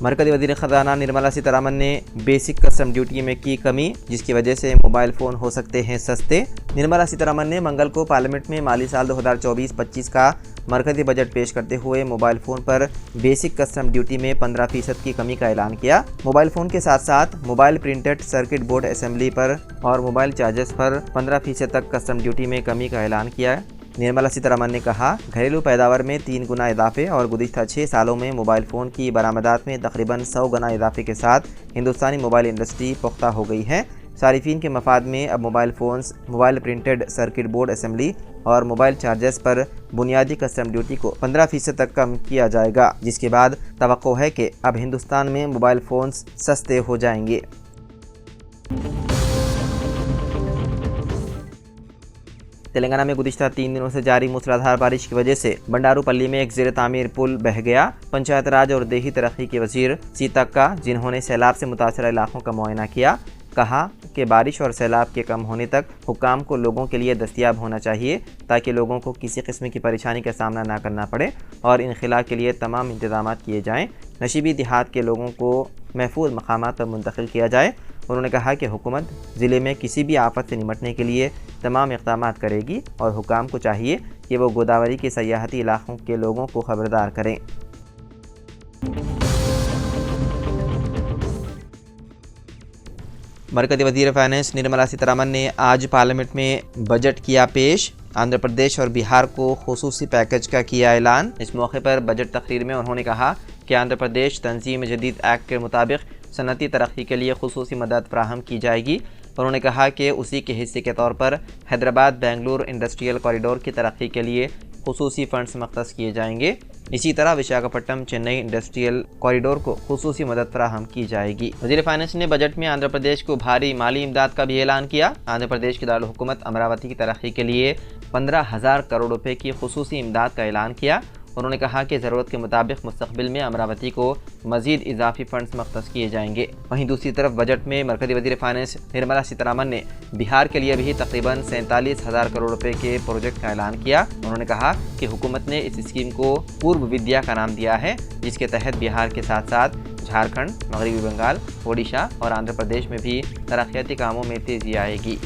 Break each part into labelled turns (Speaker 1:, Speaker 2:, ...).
Speaker 1: मरकज़ी वज़ीर ख़ज़ाना निर्मला सीतारमन ने बेसिक कस्टम ड्यूटी में की कमी, जिसकी वजह से मोबाइल फ़ोन हो सकते हैं सस्ते। निर्मला सीतारमन ने मंगल को पार्लियामेंट में माली साल 2024-25 का मरकज़ी बजट पेश करते हुए मोबाइल फ़ोन पर बेसिक कस्टम ड्यूटी में 15% की कमी का ऐलान किया। मोबाइल फ़ोन के साथ साथ mobile printed circuit board assembly पर और मोबाइल चार्जर्स पर 15% तक कस्टम ड्यूटी में कमी का ऐलान किया। निर्मला सीतारमन ने कहा, घरेलू पैदावार में 3 गुना इजाफे और गुज़िश्ता 6 सालों में मोबाइल फ़ोन की बरामदात में तकरीबन 100 गुना इजाफे के साथ हिंदुस्तानी मोबाइल इंडस्ट्री पुख्ता हो गई है। सारिफीन के मफाद में अब mobile phones, mobile printed circuit board assembly और मोबाइल चार्जर्स पर बुनियादी कस्टम ड्यूटी को 15% तक कम किया जाएगा, जिसके बाद तवक्को है कि अब हिंदुस्तान में मोबाइल फ़ोन्स सस्ते हो जाएंगे। तेलंगाना में गुज़िश्ता 3 दिनों से जारी मूसलाधार बारिश की वजह से बंडारूपल्ली में एक ज़ेर तामीर पुल बह गया। पंचायत राज और देही तरक्की के वज़ीर सीतक्का, जिन्होंने सैलाब से मुतासरा इलाकों का मुआयना किया, कहा कि बारिश और सैलाब के कम होने तक हुक्काम को लोगों के लिए दस्तयाब होना चाहिए ताकि लोगों को किसी किस्म की परेशानी का सामना ना करना पड़े और इनखला के लिए तमाम इंतजाम किए जाएँ। नशीबी देहात के लोगों को महफूज मकामात पर मुंतकिल किया जाए। उन्होंने कहा कि हुकूमत ज़िले में किसी भी आफत से निपटने के लिए तमाम इक़दाम करेगी और हुकाम को चाहिए कि वो गोदावरी के सयाहती इलाक़ों के लोगों को ख़बरदार करें। मरकज़ी वज़ीर फ़ाइनेंस निर्मला सीतारमन ने आज पार्लियामेंट में बजट किया पेश। आंध्र प्रदेश और बिहार को खुसूसी पैकेज का किया ऐलान। इस मौके पर बजट तकरीर में उन्होंने कहा कि आंध्र प्रदेश तंजीम जदीद एक्ट के मुताबिक सनती तरक्की के लिए खुसूसी मदद फराहम की जाएगी। उन्होंने कहा कि उसी के हिस्से के तौर पर हैदराबाद बेंगलुरु इंडस्ट्रियल कॉरिडोर की तरक्की के लिए खुसूसी फ़ंड्स मख्तस किए जाएंगे। इसी तरह विशाखापट्टनम चेन्नई इंडस्ट्रियल कॉरिडोर को खुसूसी मदद फराहम की जाएगी। वज़ीर फ़ाइनेंस ने बजट में आंध्र प्रदेश को भारी माली इमदाद का भी ऐलान किया। आंध्र प्रदेश की दारुल हुकूमत अमरावती की तरक्की के लिए 15,000 करोड़ रुपए की खुसूसी इमदाद का ऐलान किया। उन्होंने कहा कि ज़रूरत के मुताबिक मुस्तक़बिल में अमरावती को मज़ीद इजाफी फ़ंड्स मख्तस किए जाएंगे। वहीं दूसरी तरफ बजट में मरकज़ी वज़ीर फ़ाइनेंस निर्मला सीतारमन ने बिहार के लिए भी तकरीबन 47,000 करोड़ रुपए के प्रोजेक्ट का ऐलान किया। उन्होंने कहा कि हुकूमत ने इस स्कीम को पूर्व विद्या का नाम दिया है, जिसके तहत बिहार के साथ साथ झारखंड, मगरबी बंगाल, ओडिशा और आंध्र प्रदेश में भी तरक्याती कामों में तेज़ी आएगी।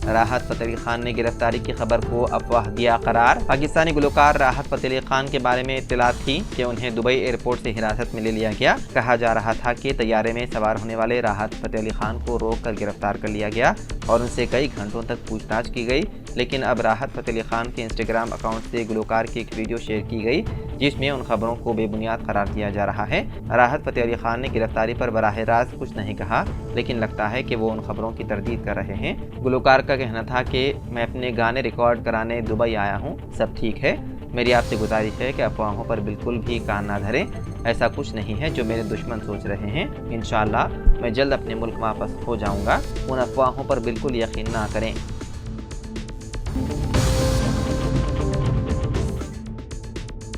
Speaker 1: राहत फ़तेह अली खान ने गिरफ्तारी की खबर को अफवाह दिया करार। पाकिस्तानी गुलकार राहत फ़तेह अली खान के बारे में इत्तलात थी कि उन्हें दुबई एयरपोर्ट से हिरासत में ले लिया गया। कहा जा रहा था कि तैयारे में सवार होने वाले राहत फ़तेह अली खान को रोककर गिरफ्तार कर लिया गया और उनसे कई घंटों तक पूछताछ की गई। लेकिन अब राहत फ़तेह अली खान के इंस्टाग्राम अकाउंट से गुलकार की एक वीडियो शेयर की गई जिसमें उन खबरों को बेबुनियाद करार दिया जा रहा है। राहत फ़तेह अली खान ने गिरफ्तारी पर बराह रास्त कुछ नहीं कहा, लेकिन लगता है कि वो उन खबरों की तरदीद कर रहे हैं। गुलकार का कहना था कि मैं अपने गाने रिकॉर्ड कराने दुबई आया हूँ, सब ठीक है। मेरी आपसे गुजारिश है कि अफवाहों पर बिल्कुल भी कान ना धरें। ऐसा कुछ नहीं है जो मेरे दुश्मन सोच रहे हैं। इंशाअल्लाह मैं जल्द अपने मुल्क वापस हो जाऊँगा। उन अफवाहों पर बिल्कुल यकीन ना करें।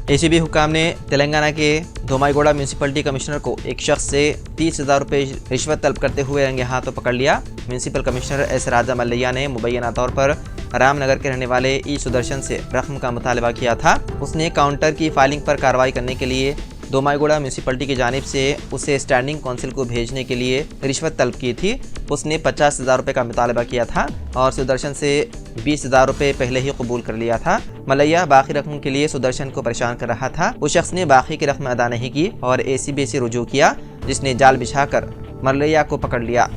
Speaker 1: एसीबी हुकाम ने तेलंगाना के धोमाईगौड़ा म्यूनसिपलिटी कमिश्नर को एक शख्स से 30,000 रुपये रिश्वत तलब करते हुए रंगे हाथों पकड़ लिया। म्यूनसिपल कमिश्नर एस राजा मल्लैया ने मुबैना तौर पर रामनगर के रहने वाले ई सुदर्शन से रकम का मुतालबा किया था। उसने काउंटर की फाइलिंग पर कार्रवाई करने के लिए धोमाईगौड़ा म्यूनसिपलिटी की जानिब से उसे स्टैंडिंग काउंसिल को भेजने के लिए रिश्वत तलब की थी। उसने 50,000 रुपये का मुतालबा किया था और सुदर्शन से 20,000 रुपये पहले ही कबूल कर लिया था। मलैया बाकी रकम के लिए सुदर्शन को परेशान कर रहा था। उस शख्स ने बाकी की रकम अदा नहीं की और एसीबी से रुजू किया, जिसने जाल बिछाकर मलैया को पकड़ लिया।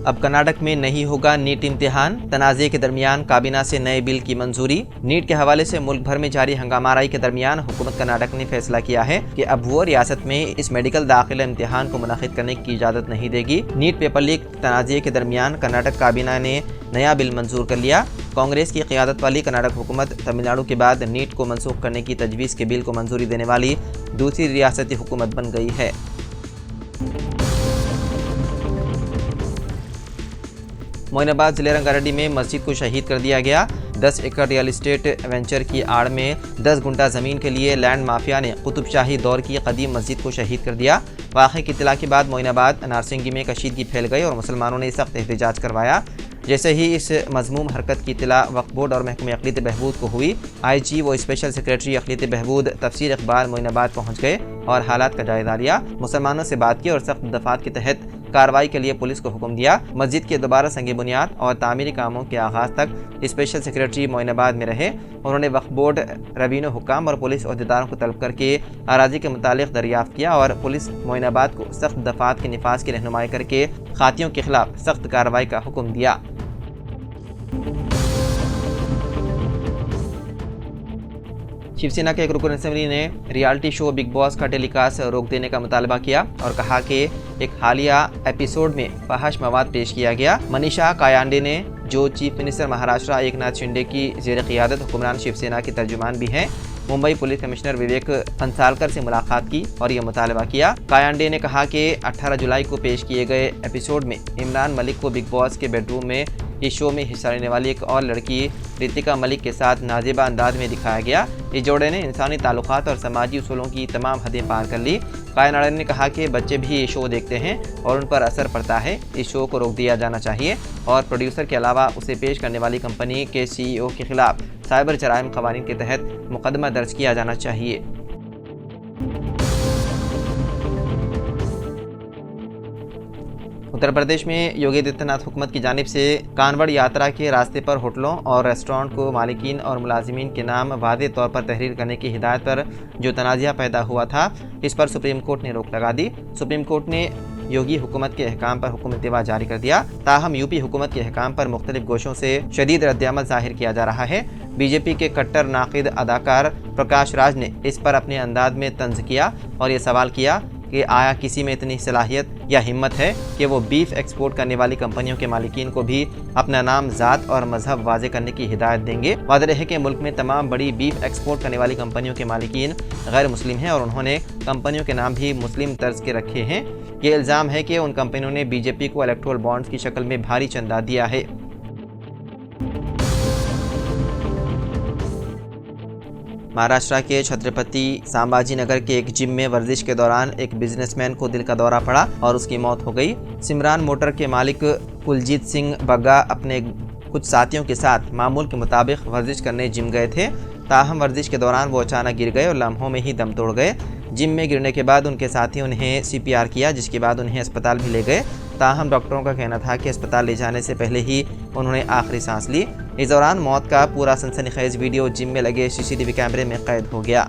Speaker 1: अब कर्नाटक में नहीं होगा नीट इम्तिहान। तनाज़े के दरमियान काबीना से नए बिल की मंजूरी। नीट के हवाले से मुल्क भर में जारी हंगामाराई के दरमियान हुकूमत कर्नाटक ने फैसला किया है कि अब वो रियासत में इस मेडिकल दाखिला इम्तिहान को मुनक़िद करने की इजाज़त नहीं देगी। नीट पेपर लीक तनाज़े के दरमियान कर्नाटक काबीना ने नया बिल मंजूर कर लिया। कांग्रेस की क़यादत वाली कर्नाटक हुकूमत तमिलनाडु के बाद नीट को मनसूख करने की तजवीज़ के बिल को मंजूरी देने वाली दूसरी रियासती हुकूमत बन गई है। मोइनाबाद जिले रंगारेड्डी में मस्जिद को शहीद कर दिया गया। 10 एकड़ रियल एस्टेट वेंचर की आड़ में 10 गुंटा ज़मीन के लिए लैंड माफिया ने कुतुब शाही दौर की कदीम मस्जिद को शहीद कर दिया। वाक़े की इत्तला के बाद मोइनाबाद नारसिंगी में कशीदगी फैल गई और मुसलमानों ने सख्त एहतजाज करवाया। जैसे ही इस मज़मूम हरकत की इत्तला वक्फ बोर्ड और महकमे अक़लियत बहबूद को हुई, IG व स्पेशल सेक्रेटरी अक़लियत बहबूद तफसीर इक़बाल मोइनाबाद पहुँच गए और हालात का जायज़ा लिया। मुसलमानों से बात की और सख्त दफ़ात के तहत कार्रवाई के लिए पुलिस को हुक्म दिया। मस्जिद के दोबारा संग बुनियाद और तामीरी कामों के आगाज़ तक स्पेशल सेक्रेटरी मोइनाबाद में रहे। उन्होंने वक्फ बोर्ड, रवीन हुक्काम और पुलिस अहदेदारों को तलब करके अराजी के मुतालिक दरियाफ्त किया और पुलिस मोइनाबाद को सख्त दफ़ात के निफाज की रहनुमाई करके खातियों के खिलाफ सख्त कार्रवाई का हुक्म दिया। शिवसेना के एक रुकन असेंबली ने रियलिटी शो बिग बॉस का टेलीकास्ट रोक देने का मुतालबा किया और कहा कि एक हालिया एपिसोड में फहश मवाद पेश किया गया। मनीषा कायांडे ने, जो चीफ मिनिस्टर महाराष्ट्र एकनाथ शिंदे की ज़ेर क़ियादत हुक्मरान शिवसेना की तर्जुमान भी हैं, मुंबई पुलिस कमिश्नर विवेक फंसालकर से मुलाकात की और यह मुतालबा किया। कायांडे ने कहा कि 18 जुलाई को पेश किए गए एपिसोड में इमरान मलिक को बिग बॉस के बेडरूम में इस शो में हिस्सा लेने वाली एक और लड़की रितिका मलिक के साथ नाज़ेबा अंदाज में दिखाया गया। इस जोड़े ने इंसानी ताल्लुकात और समाजी उसूलों की तमाम हदें पार कर ली। कायनाडे ने कहा कि बच्चे भी ये शो देखते हैं और उन पर असर पड़ता है। इस शो को रोक दिया जाना चाहिए और प्रोड्यूसर के अलावा उसे पेश करने वाली कंपनी के CEO के खिलाफ साइबर जराइम क़वानीन के तहत मुकदमा दर्ज किया जाना चाहिए। उत्तर प्रदेश में योगी आदित्यनाथ हुकूमत की जानिब से कानवड़ यात्रा के रास्ते पर होटलों और रेस्टोरेंट को मालिकीन और मुलाजिमीन के नाम वाज़ेह तौर पर तहरीर करने की हिदायत पर जो तनाज़ा पैदा हुआ था, इस पर सुप्रीम कोर्ट ने रोक लगा दी। सुप्रीम कोर्ट ने योगी हुकूमत के अहकाम पर हुक्म इत्तिबा जारी कर दिया। ताहम यूपी हुकूमत के अहकाम पर मुख्तलिफ गोशों से शदीद रद्दअमल ज़ाहिर किया जा रहा है। बीजेपी के कट्टर नाक़िद अदाकार प्रकाश राज ने इस पर अपने अंदाज में तंज किया और ये सवाल किया कि आया किसी में इतनी सलाहियत या हिम्मत है कि वो बीफ एक्सपोर्ट करने वाली कंपनियों के मालिकीन को भी अपना नाम, ज़ात और मजहब वाज़े करने की हिदायत देंगे। वाज़ेह है कि मुल्क में तमाम बड़ी बीफ एक्सपोर्ट करने वाली कंपनियों के मालिकीन गैर मुस्लिम हैं और उन्होंने कंपनियों के नाम भी मुस्लिम तर्ज के रखे हैं। ये इल्ज़ाम है कि उन कंपनियों ने बीजेपी को इलेक्टोरल बॉन्ड्स की शक्ल में भारी चंदा दिया है। महाराष्ट्र के छत्रपति संभाजी नगर के एक जिम में वर्जिश के दौरान एक बिजनेसमैन को दिल का दौरा पड़ा और उसकी मौत हो गई। सिमरान मोटर के मालिक कुलजीत सिंह बग्गा अपने कुछ साथियों के साथ मामूल के मुताबिक वर्जिश करने जिम गए थे। ताहम वर्जिश के दौरान वो अचानक गिर गए और लम्हों में ही दम तोड़ गए। जिम में गिरने के बाद उनके साथियों ने CPR किया, जिसके बाद उन्हें अस्पताल भी ले गए। ताहम डॉक्टरों का कहना था कि अस्पताल ले जाने से पहले ही उन्होंने आखिरी सांस ली। इस दौरान मौत का पूरा सनसनीखेज वीडियो जिम में लगे CCTV कैमरे में कैद हो गया।